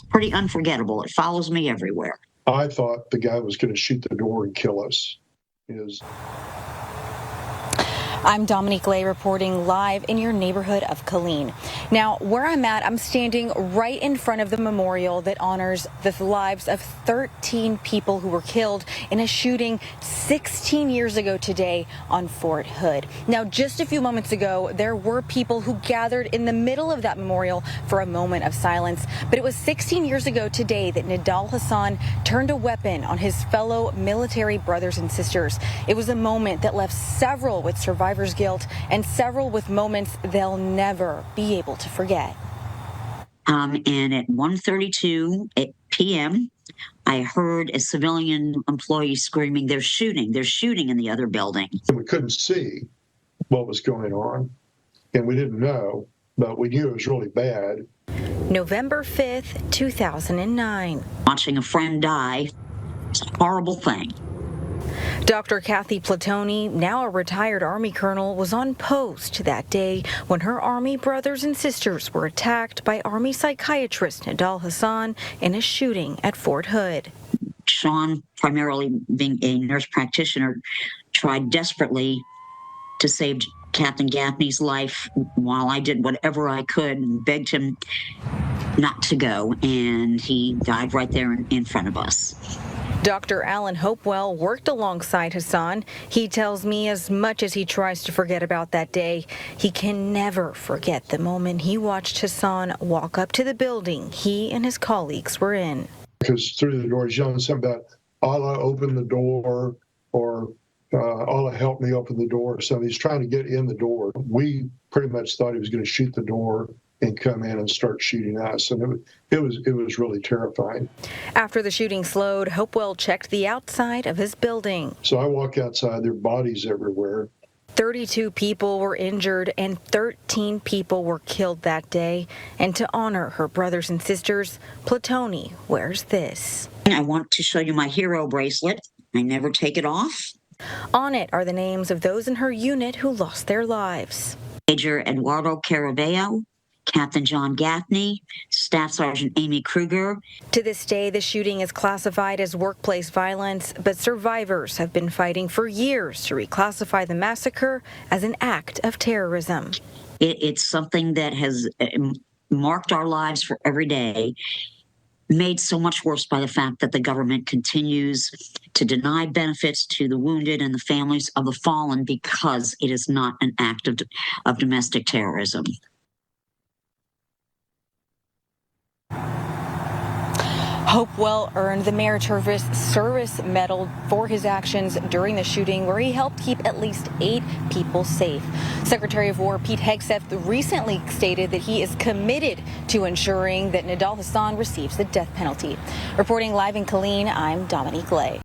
pretty unforgettable. It follows me everywhere. I thought the guy was going to shoot the door and kill us. I'm Dominique Lay reporting live in your neighborhood of Killeen. Now, where I'm at, I'm standing right in front of the memorial that honors the lives of 13 people who were killed in a shooting 16 years ago today on Fort Hood. Now, just a few moments ago, there were people who gathered in the middle of that memorial for a moment of silence. But it was 16 years ago today that Nidal Hasan turned a weapon on his fellow military brothers and sisters. It was a moment that left several with survivors' guilt and several with moments they'll never be able to forget. And at 1:32 p.m., I heard a civilian employee screaming, "They're shooting in the other building." We couldn't see what was going on, and we didn't know, but we knew it was really bad. November 5th, 2009. Watching a friend die is a horrible thing. Dr. Kathy Platoni, now a retired Army colonel, was on post that day when her Army brothers and sisters were attacked by Army psychiatrist Nidal Hasan in a shooting at Fort Hood. Sean, primarily being a nurse practitioner, tried desperately to save Captain Gaffney's life while I did whatever I could and begged him not to go, and he died right there in front of us. Dr. Alan Hopewell worked alongside Hasan. He tells me as much as he tries to forget about that day, he can never forget the moment he watched Hasan walk up to the building he and his colleagues were in. Because through the door, he's yelling something about, Allah, open the door, or Allah, help me open the door. So he's trying to get in the door. We pretty much thought he was going to shoot the door and come in and start shooting us. And it was really terrifying. After the shooting slowed, Hopewell checked the outside of his building. So I walk outside, there are bodies everywhere. 32 people were injured and 13 people were killed that day. And to honor her brothers and sisters, Platoni wears this. I want to show you my hero bracelet. I never take it off. On it are the names of those in her unit who lost their lives. Major Eduardo Caraballo, Captain John Gaffney, Staff Sergeant Amy Kruger. To this day, the shooting is classified as workplace violence, but survivors have been fighting for years to reclassify the massacre as an act of terrorism. It's something that has marked our lives for every day, made so much worse by the fact that the government continues to deny benefits to the wounded and the families of the fallen because it is not an act of domestic terrorism. Hopewell earned the Meritorious Service Medal for his actions during the shooting, where he helped keep at least 8 people safe. Secretary of War Pete Hegseth recently stated that he is committed to ensuring that Nidal Hasan receives the death penalty. Reporting live in Killeen, I'm Dominique Lay.